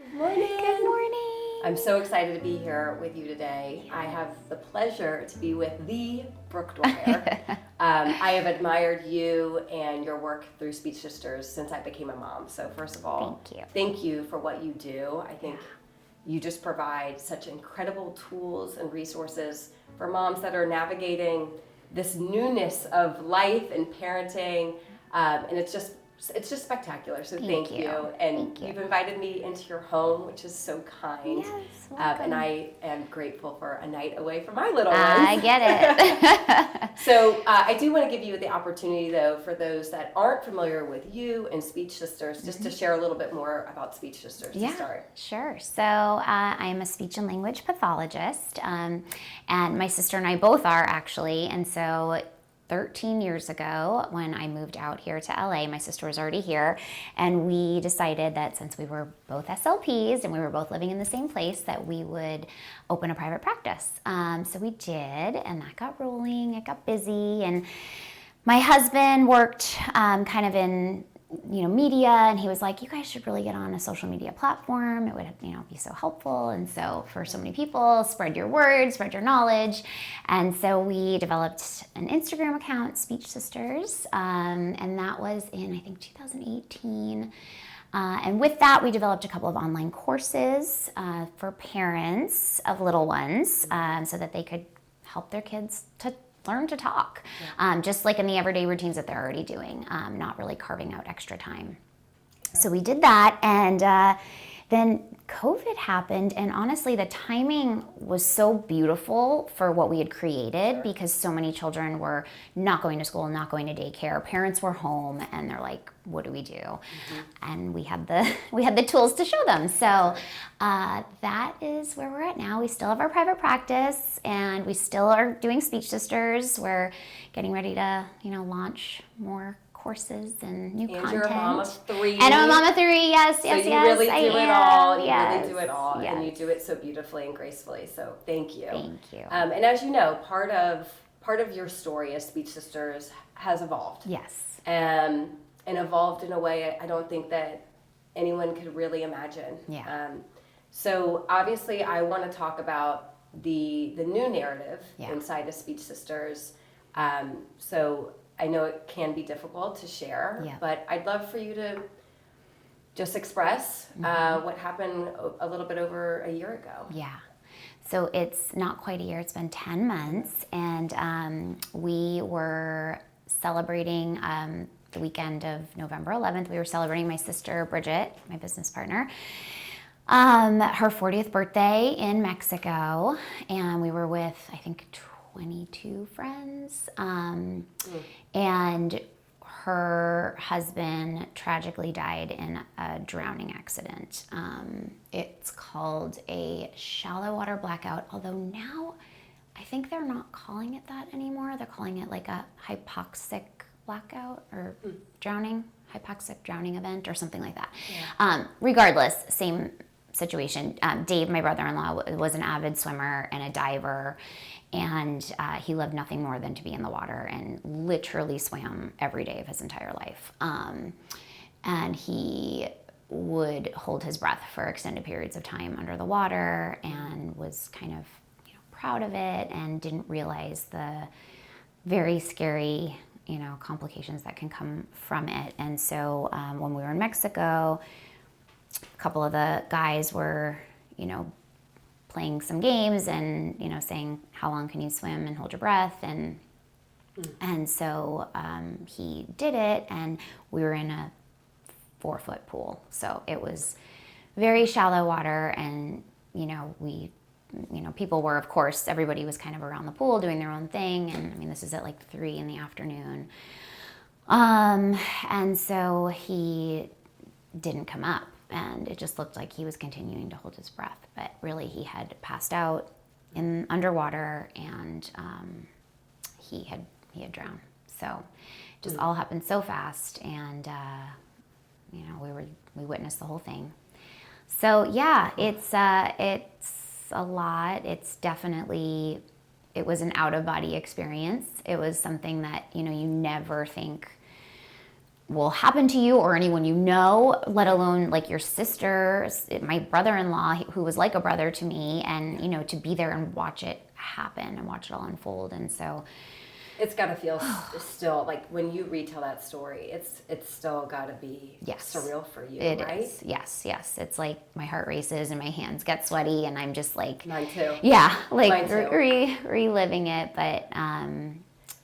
Good morning. Good morning. I'm so excited to be here with you today. I have the pleasure to be with the Brooke Dwyer. I have admired you and your work through Speech Sisters since I became a mom. So first of all, thank you for what you do. I think you just provide such incredible tools and resources for moms that are navigating this newness of life and parenting, and it's just spectacular. So thank you. And you've invited me into your home, which is so kind. Yes, welcome. And I am grateful for a night away from my little ones. I get it. So I do want to give you the opportunity, though, for those that aren't familiar with you and Speech Sisters, just to share a little bit more about Speech Sisters to start. Sure. So I'm a speech and language pathologist, and my sister and I both are actually, and so 13 years ago, when I moved out here to LA, my sister was already here, and we decided that since we were both SLPs and we were both living in the same place, that we would open a private practice. So we did, and that got rolling, it got busy, and my husband worked kind of in media, and he was like, you guys should really get on a social media platform. It would, be so helpful. And so for so many people, spread your word, spread your knowledge. And so we developed an Instagram account, Speech Sisters, and that was in, I think, 2018. And with that, we developed a couple of online courses for parents of little ones so that they could help their kids to learn to talk, just like in the everyday routines that they're already doing, not really carving out extra time. So we did that, and then COVID happened, and honestly, the timing was so beautiful for what we had created because so many children were not going to school, not going to daycare. Parents were home, and they're like, "What do we do?" And we had the tools to show them. So that is where we're at now. We still have our private practice, and we still are doing Speech Sisters. We're getting ready to, launch more courses and new content. And you're a mom of 3. And I'm a mom of 3, yes. So you really do it all. You yes. really do it all. Yes. And you do it so beautifully and gracefully. So thank you. Thank you. And as you know, part of your story as Speech Sisters has evolved. Yes. And evolved in a way I don't think that anyone could really imagine. Yeah. So obviously I want to talk about the new narrative inside of Speech Sisters. So I know it can be difficult to share, but I'd love for you to just express what happened a little bit over a year ago. Yeah. So it's not quite a year, it's been 10 months, and we were celebrating the weekend of November 11th. We were celebrating my sister, Bridget, my business partner, her 40th birthday in Mexico, and we were with, I think, 22 friends, and her husband tragically died in a drowning accident. It's called a shallow water blackout, although now I think they're not calling it that anymore. They're calling it like a hypoxic blackout or hypoxic drowning event or something like that. Yeah. Regardless, same situation. Dave, my brother-in-law, was an avid swimmer and a diver, and he loved nothing more than to be in the water and literally swam every day of his entire life. And he would hold his breath for extended periods of time under the water and was kind of proud of it and didn't realize the very scary complications that can come from it. And so when we were in Mexico, a couple of the guys were, playing some games and, saying, how long can you swim and hold your breath? And so he did it, and we were in a 4-foot pool. So it was very shallow water, and, people were, of course, everybody was kind of around the pool doing their own thing. And this is at like 3 p.m. And so he didn't come up. And it just looked like he was continuing to hold his breath, but really he had passed out underwater, and he had drowned. So it just all happened so fast, and we witnessed the whole thing. So yeah, it's a lot. It's definitely, it was an out of body experience. It was something that you never think will happen to you or anyone you know, let alone like your sister, my brother-in-law, who was like a brother to me, and, you know, to be there and watch it happen and watch it all unfold. And so it's got to feel still like when you retell that story, it's still got to be surreal for you, right? Is. Yes. It's like my heart races and my hands get sweaty and I'm just like, mine too. Yeah, like Mine too. reliving it. But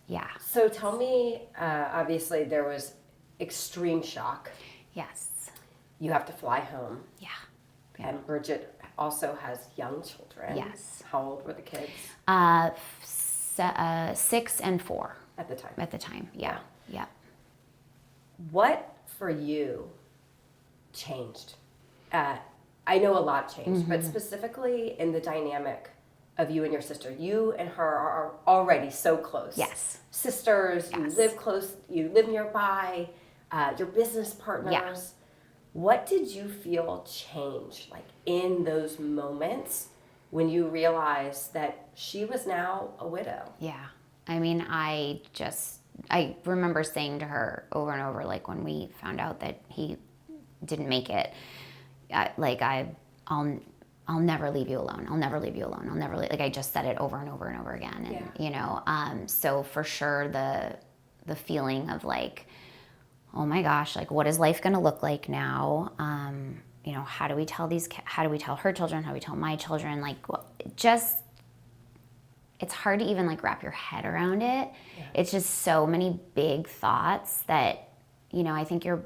yeah. So tell me, obviously there was extreme shock. Yes. You have to fly home. Yeah. And Bridget also has young children. Yes. How old were the kids? 6 and 4 At the time. At the time, yeah. What for you changed? I know a lot changed, but specifically in the dynamic of you and your sister. You and her are already so close. Yes. Sisters, Yes. you live close, you live nearby, your business partners. Yeah. What did you feel change, like in those moments when you realized that she was now a widow? Yeah. I mean, I remember saying to her over and over, like when we found out that he didn't make it, I'll never leave you alone. I'll never leave you alone. I'll never leave. Like I just said it over and over and over again. And, you know, so for sure the feeling of like, oh my gosh, like what is life going to look like now? You know, how do we tell her children? How do we tell my children? Like just, it's hard to even like wrap your head around it. Yeah. It's just so many big thoughts that, you know, I think your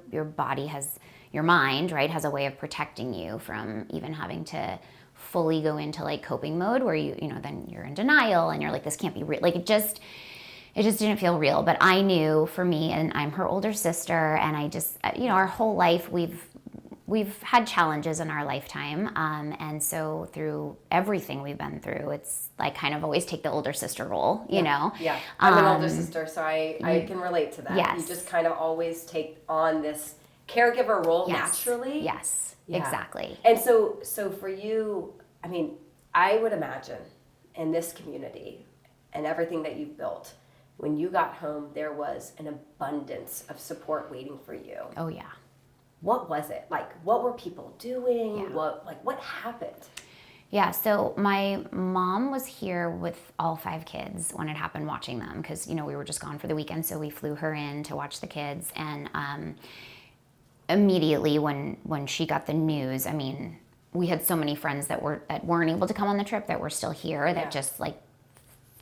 mind, right, has a way of protecting you from even having to fully go into like coping mode where you know, then you're in denial and you're like, this can't be real. Like it just didn't feel real. But I knew for me, and I'm her older sister, and I just, you know, our whole life we've had challenges in our lifetime. And so through everything we've been through, it's like kind of always take the older sister role, you know? Yeah, I'm an older sister, so I can relate to that. Yes. You just kind of always take on this caregiver role naturally. Yes, yeah. Exactly. And so for you, I mean, I would imagine in this community and everything that you've built, when you got home, there was an abundance of support waiting for you. Oh, yeah. What was it? Like, what were people doing? Yeah. What happened? Yeah, so my mom was here with all 5 kids when it happened, watching them, because, you know, we were just gone for the weekend, so we flew her in to watch the kids. And immediately when she got the news, I mean, we had so many friends that weren't able to come on the trip that were still here that just like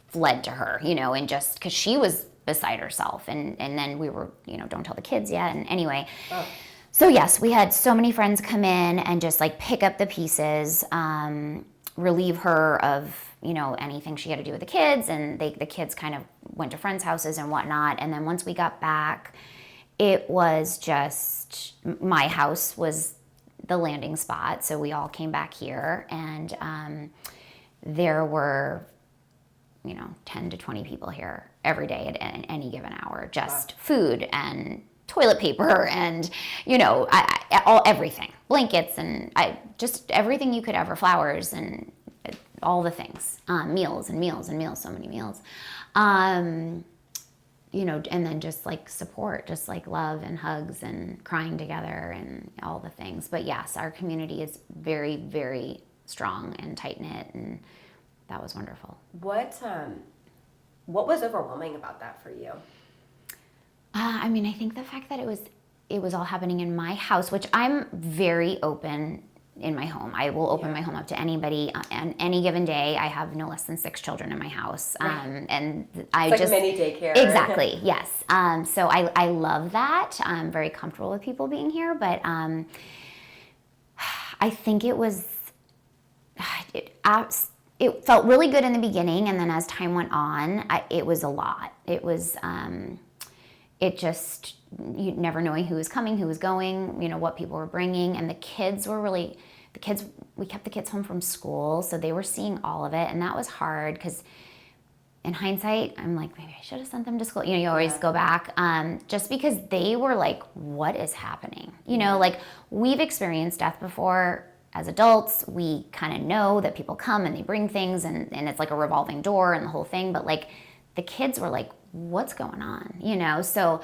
fled to her, you know, and just because she was beside herself. And then we were, you know, don't tell the kids yet. And anyway. Oh. So yes, we had so many friends come in and just like pick up the pieces, relieve her of, you know, anything she had to do with the kids, and the kids kind of went to friends' houses and whatnot. And then once we got back, it was just, my house was the landing spot, so we all came back here, and there were, you know, 10 to 20 people here every day at any given hour, just food and toilet paper and, you know, everything, blankets and just everything you could ever, flowers and all the things, meals and meals and meals, so many meals, you know, and then just like support, just like love and hugs and crying together and all the things. But yes, our community is very, very strong and tight knit, and that was wonderful. What was overwhelming about that for you? I mean, I think the fact that it was all happening in my house, which I'm very open in my home. I will open my home up to anybody on any given day. I have no less than 6 children in my house, and I it's just like a mini daycare. Exactly, yes. So I love that. I'm very comfortable with people being here, but I think it felt really good in the beginning, and then as time went on, it was a lot. It was. It just, you never knowing who was coming, who was going, you know, what people were bringing. And the kids, we kept the kids home from school, so they were seeing all of it. And that was hard because in hindsight, I'm like, maybe I should have sent them to school. You know, you always go back, just because they were like, what is happening? You know, like we've experienced death before as adults. We kind of know that people come and they bring things and it's like a revolving door and the whole thing. But like the kids were like, what's going on, you know? So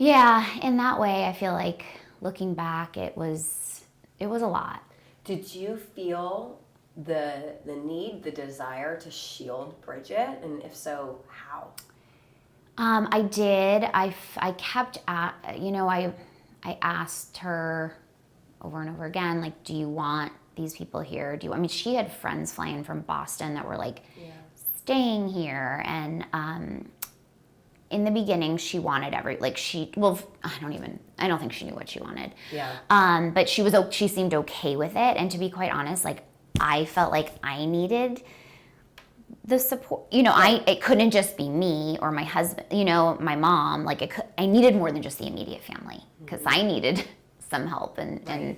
Yeah, in that way, I feel like looking back, it was a lot. Did you feel the need, the desire to shield Bridget, and if so, how? I did. I kept at, I asked her over and over again, like, do you want these people here? I mean, she had friends flying from Boston that were like staying here. And in the beginning, she wanted I don't think she knew what she wanted. Yeah. But she seemed okay with it. And to be quite honest, like, I felt like I needed the support, it couldn't just be me or my husband, my mom, like I needed more than just the immediate family, because I needed some help and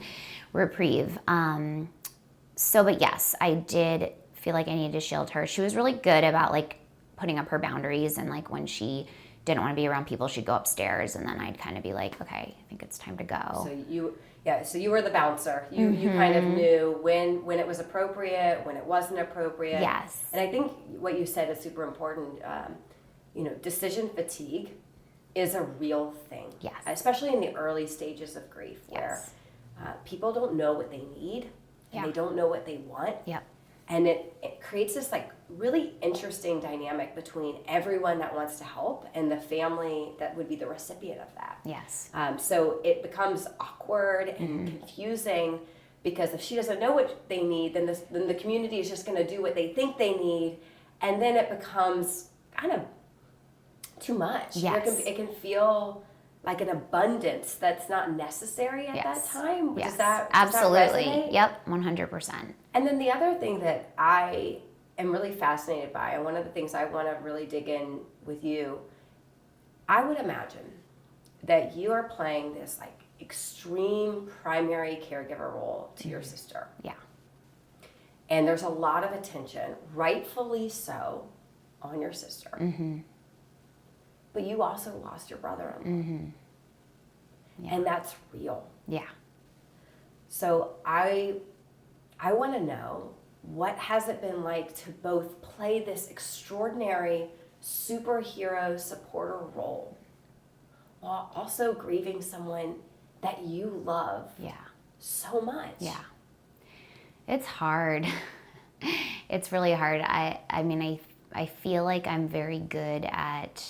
reprieve. But yes, I did feel like I needed to shield her. She was really good about like putting up her boundaries, and like when she didn't want to be around people, she'd go upstairs, and then I'd kind of be like, okay, I think it's time to go. So you were the bouncer. You kind of knew when it was appropriate, when it wasn't appropriate. Yes. And I think what you said is super important. Decision fatigue is a real thing. Yes. Especially in the early stages of grief, where people don't know what they need and they don't know what they want. Yep. And it creates this like really interesting dynamic between everyone that wants to help and the family that would be the recipient of that. Yes. So it becomes awkward and confusing, because if she doesn't know what they need, then the community is just going to do what they think they need, and then it becomes kind of too much. Yes. It can feel like an abundance that's not necessary at that time. Yes. Does that absolutely? resonate? Yep, 100%. And then the other thing that I am really fascinated by, and one of the things I want to really dig in with you, I would imagine that you are playing this like extreme primary caregiver role to your sister. Yeah. And there's a lot of attention, rightfully so, on your sister. Mm-hmm. But you also lost your brother-in-law. Mm-hmm. Yeah. And that's real. Yeah. So I want to know, what has it been like to both play this extraordinary superhero supporter role while also grieving someone that you love so much? Yeah. It's hard. It's really hard. I mean, I feel like I'm very good at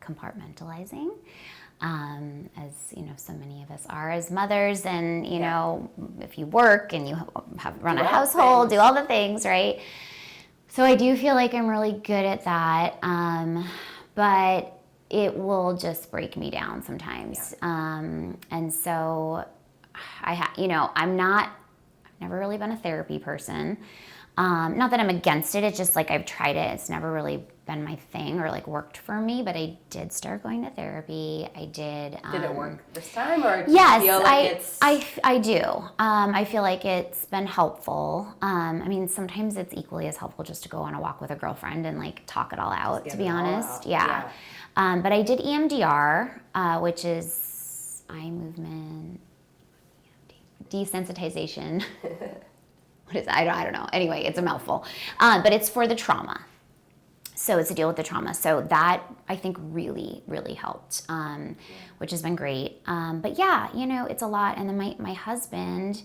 compartmentalizing, as so many of us are as mothers, and if you work and you run a household, do all the things, right? So I do feel like I'm really good at that, but it will just break me down sometimes. And so I've never really been a therapy person. Not that I'm against it, it's just like I've tried it. It's never really been my thing or like worked for me, but I did start going to therapy. I did. Did it work this time, or do yes, you feel like I do. I feel like it's been helpful. I mean, sometimes it's equally as helpful just to go on a walk with a girlfriend and like talk it all out, to be honest. Yeah. But I did EMDR, which is eye movement desensitization. What is it? I don't know. Anyway, it's a mouthful. But it's for the trauma. So it's to deal with the trauma. So that, I think, really, really helped, which has been great. But yeah, it's a lot. And then my husband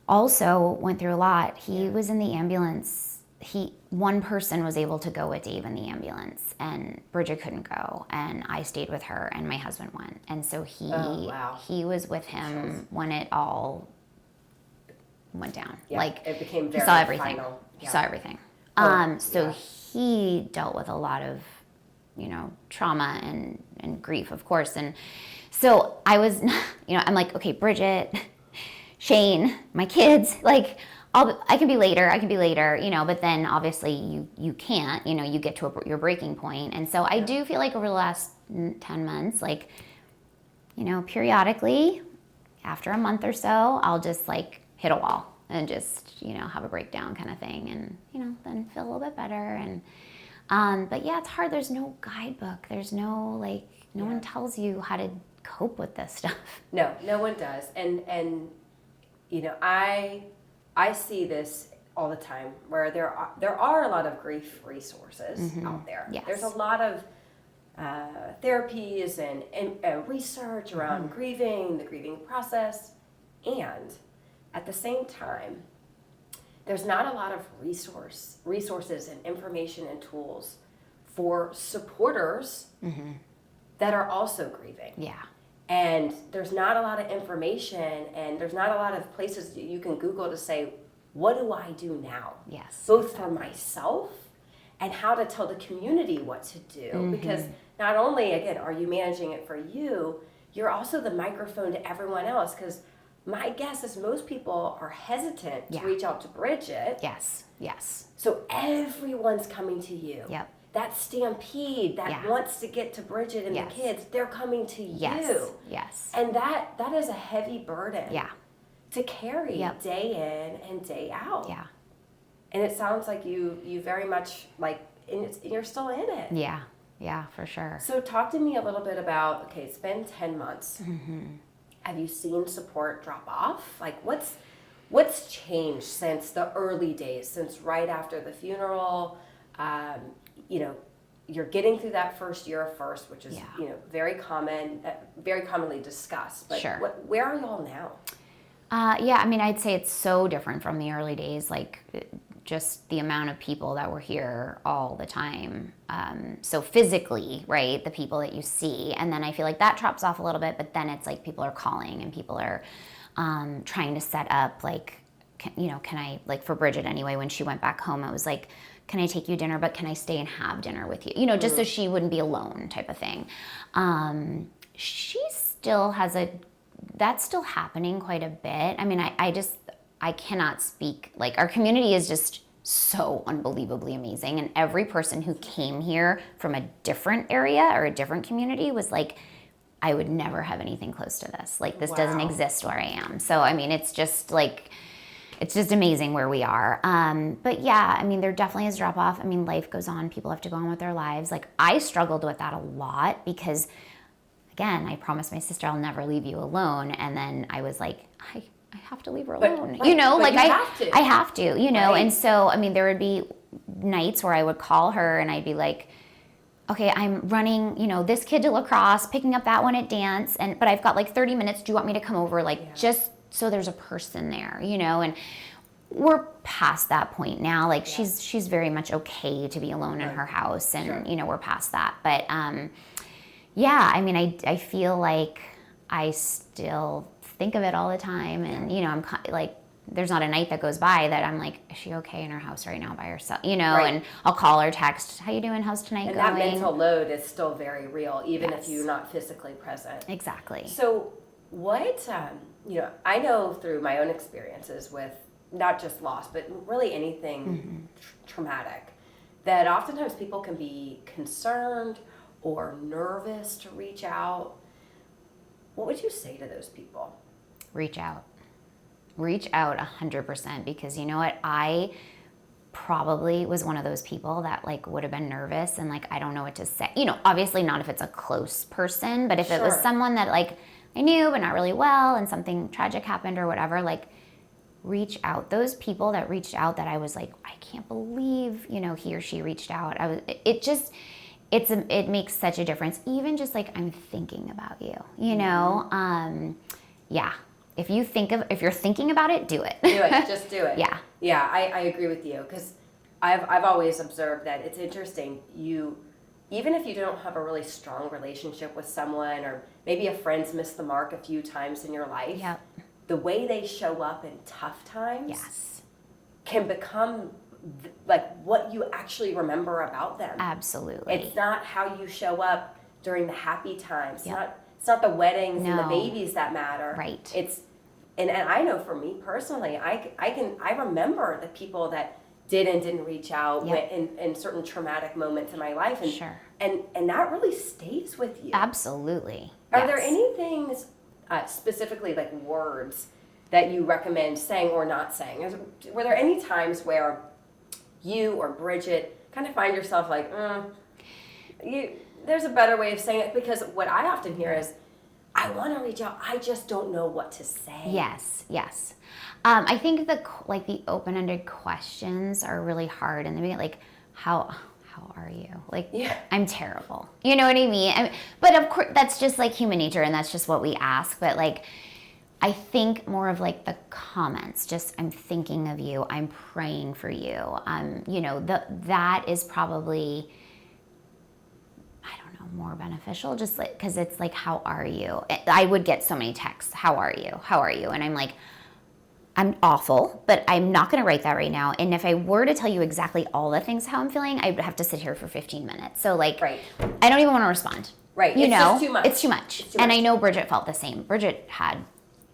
also went through a lot. He was in the ambulance. One person was able to go with Dave in the ambulance, and Bridget couldn't go. And I stayed with her, and my husband went. And so he was with him when it all went down. Yeah, like it became very he saw everything. final. He saw everything. So he dealt with a lot of, trauma and grief, of course. And so I was, I'm like, okay, Bridget, Shane, my kids, like, I can be later, but then obviously you can't, you get to your breaking point. And so I do feel like over the last 10 months, like, periodically, after a month or so, I'll just like hit a wall and just, have a breakdown kind of thing, and, then feel a little bit better. And, but yeah, it's hard. There's no guidebook. There's no, no one tells you how to cope with this stuff. No one does. And I see this all the time, where there are a lot of grief resources out there. Yes. There's a lot of therapies and research around grieving, the grieving process, and at the same time, there's not a lot of resources and information and tools for supporters that are also grieving. Yeah. And there's not a lot of information, and there's not a lot of places that you can Google to say, what do I do now? Yes. Both for myself and how to tell the community what to do. Because not only, again, are you managing it for you, you're also the microphone to everyone else. Because my guess is most people are hesitant to reach out to Bridget. Yes. Yes. So everyone's coming to you. Yep. That stampede that wants to get to Bridget and the kids, they're coming to you. Yes. And that is a heavy burden to carry day in and day out. Yeah. And it sounds like you very much and you're still in it. Yeah. Yeah, for sure. So talk to me a little bit about, okay, it's been 10 months. Have you seen support drop off? Like what's changed since the early days, since right after the funeral? You're getting through that first year of first, which is, very commonly discussed. But where are y'all now? I'd say it's so different from the early days, like just the amount of people that were here all the time. So physically, right, the people that you see. And then I feel like that drops off a little bit, but then it's like people are calling and people are trying to set up, like, can I, like for Bridget anyway, when she went back home, it was like, can I take you dinner, but can I stay and have dinner with you? Just so she wouldn't be alone type of thing. She still has that's still happening quite a bit. I mean, I cannot speak, like our community is just so unbelievably amazing. And every person who came here from a different area or a different community was like, I would never have anything close to this. Like this doesn't exist where I am. So, I mean, it's just amazing where we are. But yeah, I mean, there definitely is drop off. I mean, life goes on. People have to go on with their lives. Like I struggled with that a lot because, again, I promised my sister I'll never leave you alone. And then I was like, I have to leave her alone. I have to, Right. And so, I mean, there would be nights where I would call her and I'd be like, okay, I'm running, this kid to lacrosse, picking up that one at dance. But I've got like 30 minutes. Do you want me to come over? Just so there's a person there, and we're past that point now. Like she's very much okay to be alone in her house and, we're past that. But, I mean, I feel like I still think of it all the time. And, I'm like, there's not a night that goes by that I'm like, is she okay in her house right now by herself? And I'll call her, text, how you doing? How's tonight going? And that mental load is still very real, even if you're not physically present. Exactly. So what, I know through my own experiences with not just loss, but really anything traumatic, that oftentimes people can be concerned or nervous to reach out. What would you say to those people? Reach out 100%, because you know what? I probably was one of those people that like would have been nervous and like, I don't know what to say. Obviously not if it's a close person, but if it was someone that like I knew, but not really well, and something tragic happened or whatever, like reach out. Those people that reached out that I was like, I can't believe, he or she reached out. It makes such a difference. Even just like, I'm thinking about you, If you're thinking about it, do it. Just do it. Yeah. Yeah, I agree with you, because I've always observed that it's interesting. Even if you don't have a really strong relationship with someone, or maybe a friend's missed the mark a few times in your life, the way they show up in tough times can become like what you actually remember about them. Absolutely. It's not how you show up during the happy times. It's not the weddings and the babies that matter. Right. And I know for me personally, I remember the people that didn't reach out in certain traumatic moments in my life, and that really stays with you. Absolutely. Are there any things specifically like words that you recommend saying or not saying? Were there any times where you or Bridget kind of find yourself like, there's a better way of saying it? Because what I often hear is, I want to reach out, I just don't know what to say. Yes. I think the open-ended questions are really hard, and they make it like, how how are you? Like, Yeah. I'm terrible. You know what I mean? But of course, that's just like human nature, and that's just what we ask. But like, I think more of like the comments, just I'm thinking of you, I'm praying for you. You know, that is probably, I don't know, more beneficial, just like, because it's like, how are you? I would get so many texts, how are you? How are you? And I'm like, I'm awful, but I'm not going to write that right now. And if I were to tell you exactly all the things how I'm feeling, I'd have to sit here for 15 minutes. So like, Right. I don't even want to respond. Right. You It's know, just too much. It's too much. It's too and much. I know Bridget felt the same. Bridget had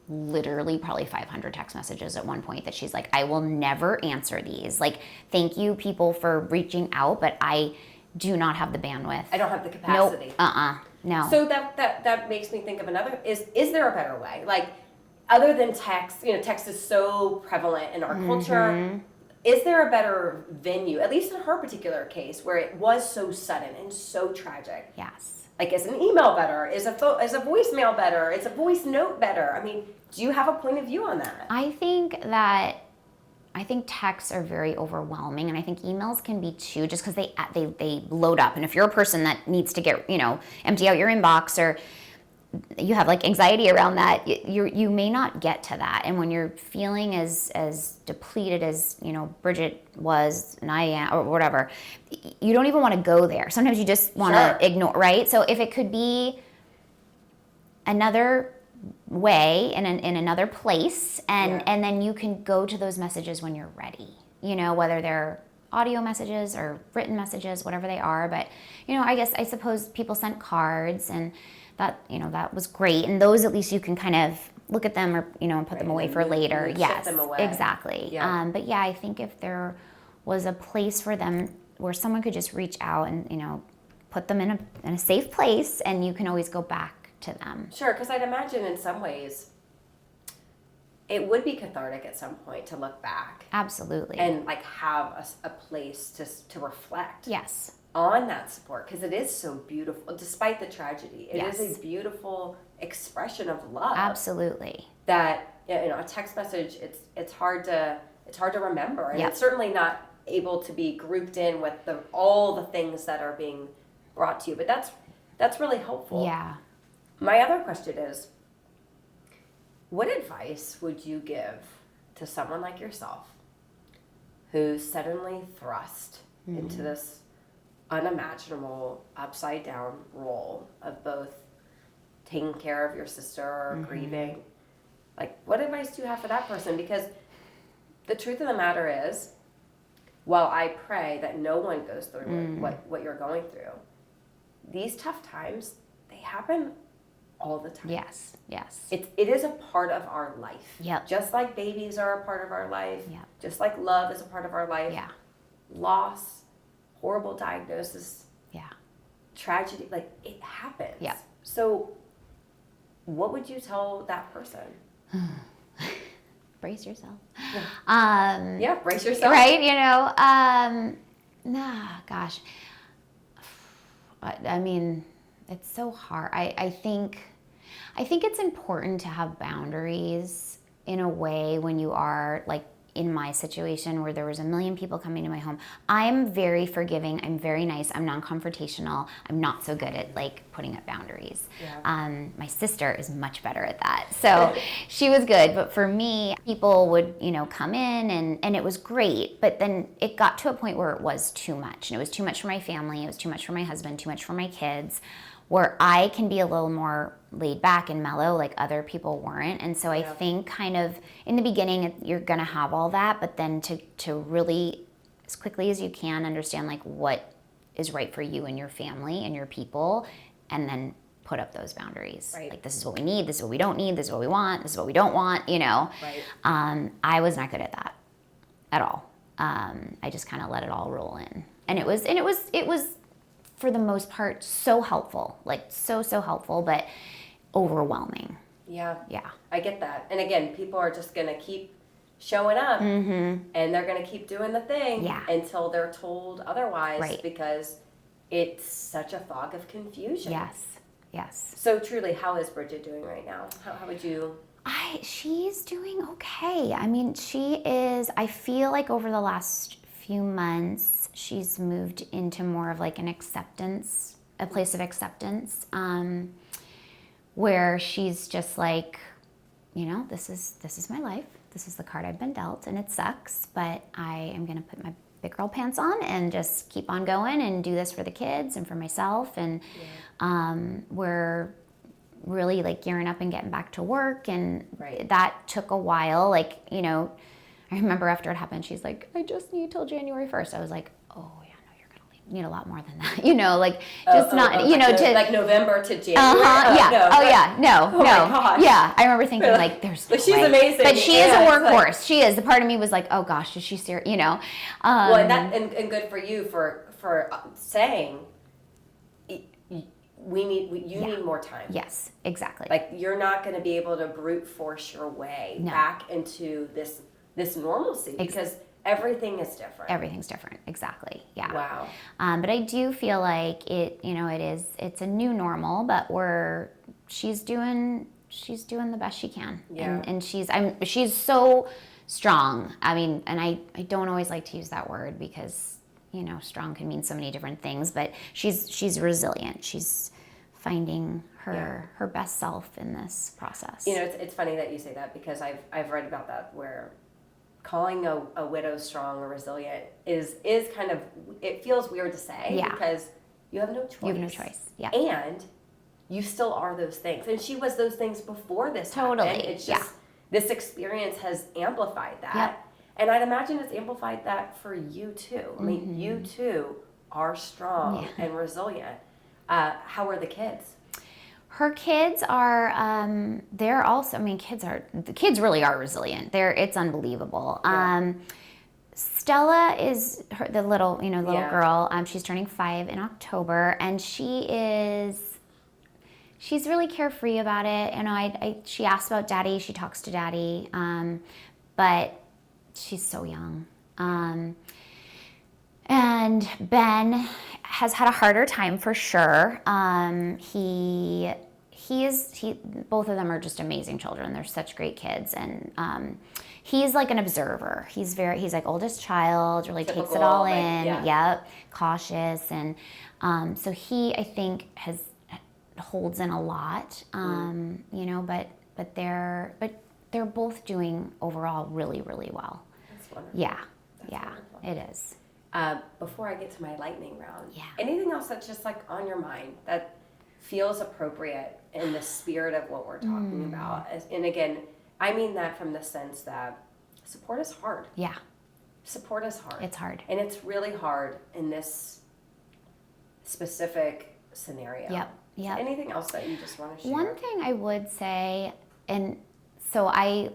literally probably 500 text messages at one point that she's like, I will never answer these. Like, thank you people for reaching out, but I do not have the bandwidth. I don't have the capacity. Nope. No. So that makes me think of another, is there a better way? Like, other than text, you know, text is so prevalent in our culture. Is there a better venue, at least in her particular case, where it was so sudden and so tragic? Yes. Like, is an email better? Is a voicemail better? Is a voice note better? I mean, do you have a point of view on that? I think texts are very overwhelming, and I think emails can be too, just because they load up. And if you're a person that needs to get, you know, empty out your inbox, or you have like anxiety around that, you may not get to that. And when you're feeling as depleted as, you know, Bridget was and I am, or whatever, you don't even want to go there. Sometimes you just want to ignore, right? So if it could be another way in another place, and then you can go to those messages when you're ready, you know, whether they're audio messages or written messages, whatever they are. But, you know, I suppose people sent cards, and that, you know, that was great. And those, at least you can kind of look at them, or, you know, and put them away for later. Yes, them away. Exactly. Yeah. But yeah, I think if there was a place for them where someone could just reach out and, you know, put them in a safe place, and you can always go back to them. Sure, because I'd imagine in some ways it would be cathartic at some point to look back. Absolutely. And like have a place to reflect. Yes. On that support, because it is so beautiful, despite the tragedy. It Yes. is a beautiful expression of love. Absolutely. That, you know, a text message, it's hard to remember, and it's certainly not able to be grouped in with all the things that are being brought to you. But that's really helpful. Yeah. My other question is, what advice would you give to someone like yourself who's suddenly thrust into this unimaginable upside down role of both taking care of your sister or grieving? Like, what advice do you have for that person? Because the truth of the matter is, while I pray that no one goes through what you're going through, these tough times, they happen all the time. Yes. It is a part of our life. Yep. Just like babies are a part of our life. Yep. Just like love is a part of our life. Yeah. Loss, horrible diagnosis, Yeah. tragedy, like, it happens. Yeah. So what would you tell that person? Brace yourself. Yeah, brace yourself. Right, you know, gosh. I mean, it's so hard. I think it's important to have boundaries in a way when you are like in my situation where there was a million people coming to my home. I'm very forgiving. I'm very nice. I'm non-confrontational. I'm not so good at like putting up boundaries. Yeah. My sister is much better at that. So she was good. But for me, people would, you know, come in and it was great. But then it got to a point where it was too much. And it was too much for my family. It was too much for my husband, too much for my kids, where I can be a little more laid back and mellow like other people weren't. And so I think kind of in the beginning, you're going to have all that, but then to really, as quickly as you can, understand like what is right for you and your family and your people, and then put up those boundaries. Right. Like, this is what we need, this is what we don't need, this is what we want, this is what we don't want, you know. Right. I was not good at that at all. I just kind of let it all roll in. And it was for the most part so helpful, like so helpful, but overwhelming. Yeah. Yeah. I get that. And again, people are just going to keep showing up and they're going to keep doing the thing until they're told otherwise, Right. because it's such a fog of confusion. Yes. So truly, how is Bridget doing right now? How would you? She's doing okay. I mean, she is, I feel like over the last few months, she's moved into more of like a place of acceptance, where she's just like, this is my life. This is the card I've been dealt, and it sucks, but I am gonna put my big girl pants on and just keep on going and do this for the kids and for myself. And we're really like gearing up and getting back to work, and that took a while. Like, I remember after it happened, she's like, I just need till January 1st. I was like, oh yeah, no, you're gonna need a lot more than that, like November to January. No. My gosh. Yeah, I remember thinking like, there's no she's way. amazing. But she is a workhorse. She is. The part of me was like, oh gosh, is she serious? Well, and good for you for saying you need more time. Yes, exactly. Like, you're not going to be able to brute force your way back into this normalcy, because everything is different. Everything's different. Exactly. Yeah. Wow. But I do feel like it's a new normal, but she's doing the best she can. Yeah. And she's so strong. I mean, and I don't always like to use that word because, strong can mean so many different things, but she's resilient. She's finding her best self in this process. It's funny that you say that, because I've read about that, where calling a widow strong or resilient is kind of, it feels weird to say, because you have no choice. You have no choice. Yeah. And you still are those things. And she was those things before this Totally. happened. It's just this experience has amplified that. Yep. And I'd imagine it's amplified that for you too. I mean, you too are strong and resilient. How are the kids? Her kids are, they're also, the kids really are resilient. It's unbelievable. Yeah. Stella is the little girl. She's turning 5 in October, and she's really carefree about it. She asks about daddy, she talks to daddy, but she's so young. And Ben has had a harder time for sure. Both of them are just amazing children. They're such great kids, and he's like an observer. He's like oldest child, really Typical, takes it all in. Yep, cautious, and so he, I think, holds in a lot. But they're both doing overall really, really well. That's wonderful. Yeah, Wonderful. It is. Before I get to my lightning round, Yeah. anything else that's just like on your mind that feels appropriate in the spirit of what we're talking about? And again, I mean that from the sense that support is hard. Yeah. Support is hard. It's hard. And it's really hard in this specific scenario. Yep. Anything else that you just want to share? One thing I would say, and so I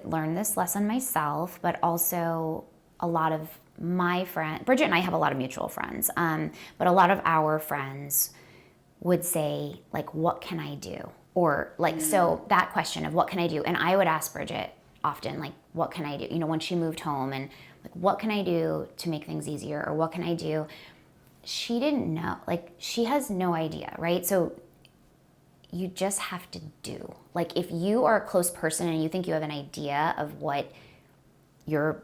learned this lesson myself, but also a lot of my friends, Bridget and I have a lot of mutual friends, but a lot of our friends would say, like, what can I do? Or like, so that question of what can I do? And I would ask Bridget often, like, what can I do? When she moved home, and like, what can I do to make things easier? Or what can I do? She didn't know, like, she has no idea, right? So you just have to do. Like, if you are a close person and you think you have an idea of what your,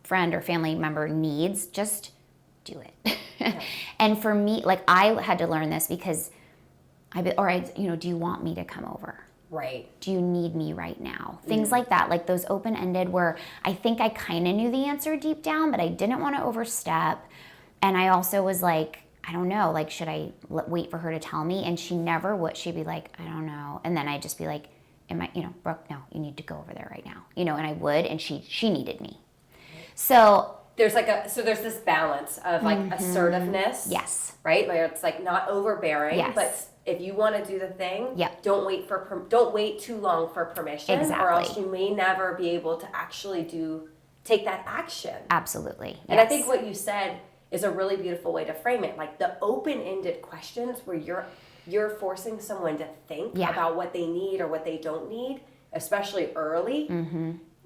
friend or family member needs, just do it. Yeah. And for me, like, I had to learn this because do you want me to come over? Right. Do you need me right now? Things like that, like those open-ended, where I think I kind of knew the answer deep down, but I didn't want to overstep. And I also was like, I don't know, like, should I wait for her to tell me? And she never would. She'd be like, I don't know. And then I'd just be like, Brooke, no, you need to go over there right now. And I would, and she needed me. So there's this balance of like assertiveness. Yes. Right? Where it's like not overbearing, yes. But if you want to do the thing, yep. don't wait too long for permission, exactly. Or else you may never be able to actually take that action. Absolutely. And I think what you said is a really beautiful way to frame it. Like, the open-ended questions where you're forcing someone to think about what they need or what they don't need, especially early,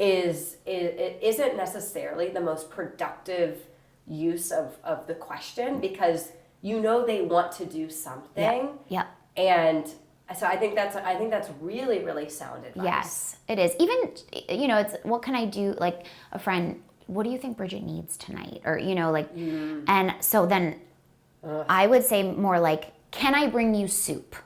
it isn't necessarily the most productive use of the question, because they want to do something. Yep. And so I think that's really, really sound advice. Yes, it is. Even, it's what can I do? Like, a friend what do you think Bridget needs tonight? Or, and so then I would say more like, can I bring you soup?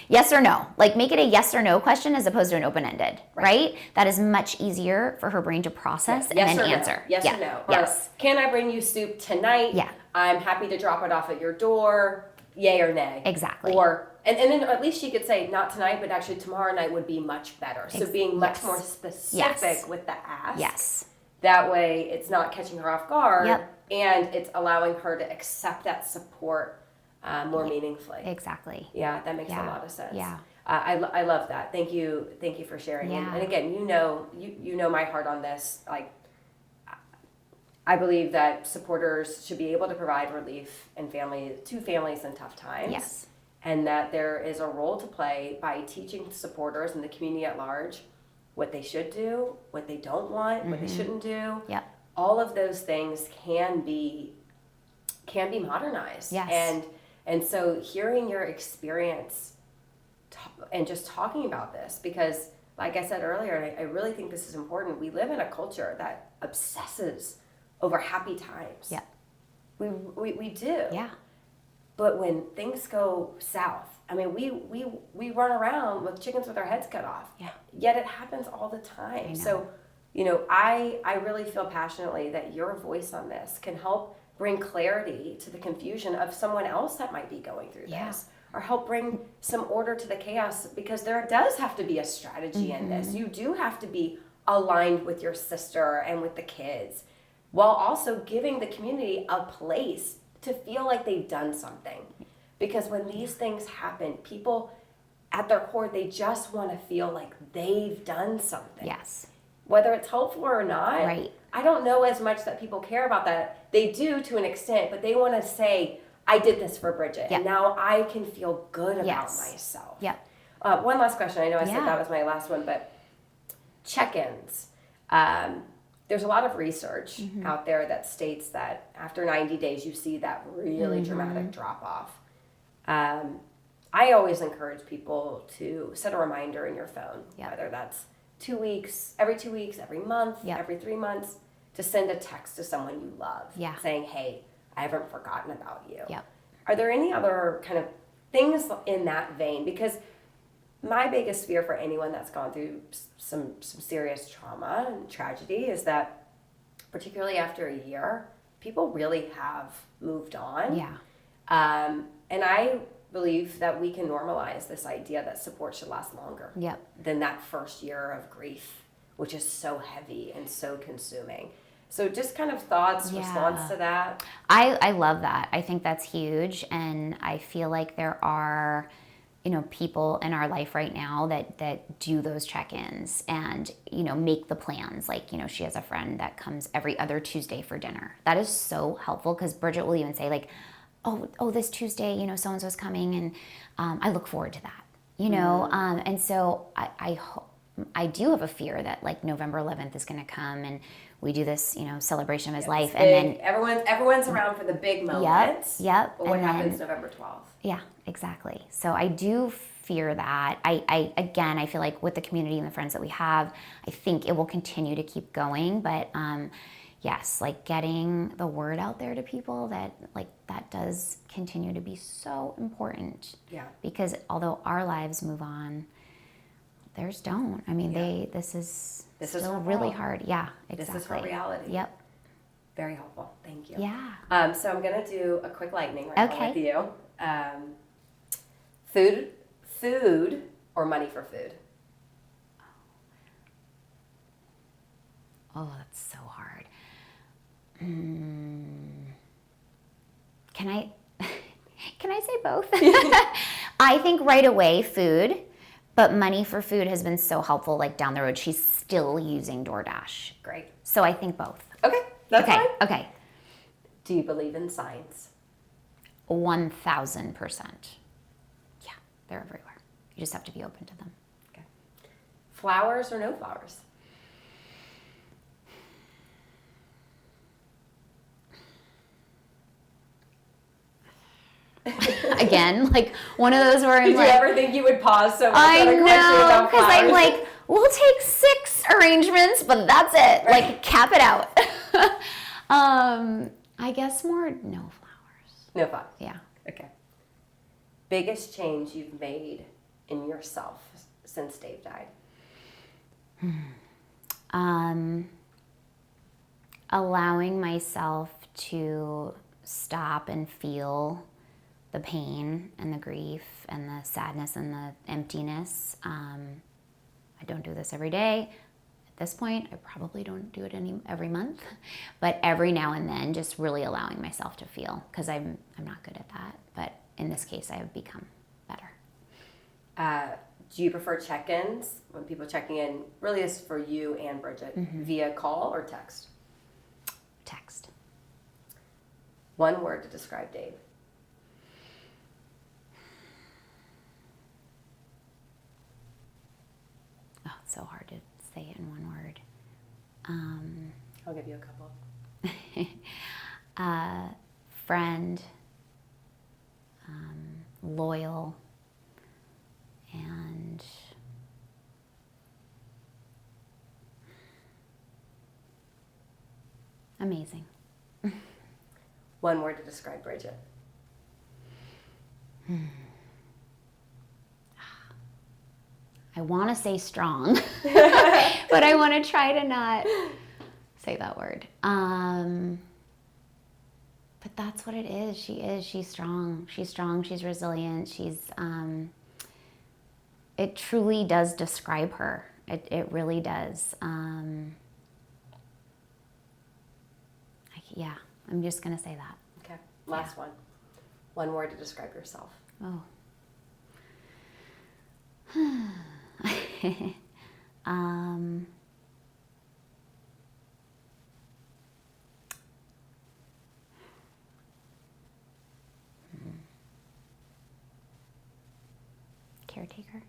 Yes or no? Like, make it a yes or no question as opposed to an open-ended, right? That is much easier for her brain to process and then answer. No. Yes or no. Yes. Or, can I bring you soup tonight? Yeah. I'm happy to drop it off at your door. Yay or nay. Exactly. Or, and then at least she could say, not tonight, but actually tomorrow night would be much better. So being much more specific with the ask. Yes. That way it's not catching her off guard. Yep. And it's allowing her to accept that support more meaningfully. Exactly. Yeah, that makes a lot of sense. Yeah. I love that. Thank you for sharing. Yeah. And again, you know my heart on this. Like, I believe that supporters should be able to provide relief to families in tough times. Yes. And that there is a role to play by teaching supporters and the community at large what they should do, what they don't want, what they shouldn't do. Yep. All of those things can be modernized. Yes. And so hearing your experience and just talking about this, because like I said earlier, and I really think this is important, we live in a culture that obsesses over happy times. Yeah. We do. Yeah. But when things go south, I mean, we run around with chickens with our heads cut off. Yeah. Yet it happens all the time. So, I really feel passionately that your voice on this can help bring clarity to the confusion of someone else that might be going through this, or help bring some order to the chaos, because there does have to be a strategy in this. You do have to be aligned with your sister and with the kids, while also giving the community a place to feel like they've done something. Because when these things happen, people at their core, they just want to feel like they've done something. Yes. Whether it's helpful or not. Right. I don't know as much that people care about that. They do to an extent, but they want to say, I did this for Bridget, and now I can feel good about myself. Yep. One last question. I know I said that was my last one, but check-ins. There's a lot of research out there that states that after 90 days, you see that really dramatic drop-off. I always encourage people to set a reminder in your phone, whether that's 2 weeks, every month, every 3 months, to send a text to someone you love saying, hey, I haven't forgotten about you. Yep. Are there any other kind of things in that vein? Because my biggest fear for anyone that's gone through some serious trauma and tragedy is that, particularly after a year, people really have moved on. Yeah. And I believe that we can normalize this idea that support should last longer than that first year of grief, which is so heavy and so consuming. So just kind of thoughts, response to that. I love that. I think that's huge. And I feel like there are, people in our life right now that do those check-ins and, make the plans. Like, she has a friend that comes every other Tuesday for dinner. That is so helpful, because Bridget will even say, like, oh, this Tuesday, so-and-so's coming, and I look forward to that, and so I do have a fear that, like, November 11th is going to come and we do this, celebration of his life, and then everyone's around for the big moments. Yep. But what happens November 12th? Yeah, exactly. So I do fear that. I feel like with the community and the friends that we have, I think it will continue to keep going. But yes, like getting the word out there to people that does continue to be so important. Yeah. Because although our lives move on, theirs don't. I mean, this is still really hard. Yeah, exactly. This is her reality. Yep. Very helpful. Thank you. Yeah. So I'm going to do a quick lightning round with you. Food or money for food? Oh, that's so hard. Can I say both? I think right away food, but money for food has been so helpful, like down the road. She's still using DoorDash. Great. So I think both. Okay, that's fine. Okay. Do you believe in signs? 1,000%. Yeah, they're everywhere. You just have to be open to them. Okay. Flowers or no flowers? Again, like one of those where I'm Did you ever think you would pause so much I on a question know, about because I'm flowers? like, we'll take 6 arrangements, but that's it. Right. Like, cap it out. I guess more no flowers. No fun. Yeah. Okay. Biggest change you've made in yourself since Dave died? Allowing myself to stop and feel the pain and the grief and the sadness and the emptiness. I don't do this every day. At this point, I probably don't do it every month, but every now and then, just really allowing myself to feel, because I'm not good at that. But in this case, I have become better. Do you prefer check-ins when people checking in? Really, is for you and Bridget via call or text? Text. One word to describe Dave. Oh, it's so hard to say it in one word. I'll give you a couple. Friend, loyal, and amazing. One word to describe Bridget. I want to say strong, but I want to try to not say that word. But that's what it is. She's strong. She's strong. She's resilient. It truly does describe her. It really does. Yeah, I'm just going to say that. Okay. Last one. One word to describe yourself. Oh. Caretaker.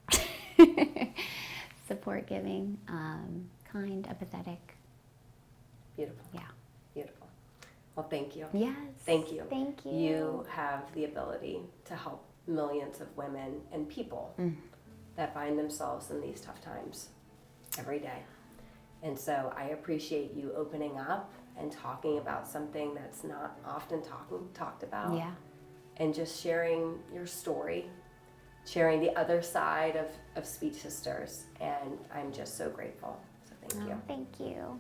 Support giving, kind, empathetic. Beautiful. Yeah. Beautiful. Well, thank you. Yes. Thank you. Thank you. You have the ability to help millions of women and people that find themselves in these tough times every day. And so I appreciate you opening up and talking about something that's not often talked about. Yeah. And just sharing your story, sharing the other side of Speech Sisters. And I'm just so grateful. So thank you. Thank you.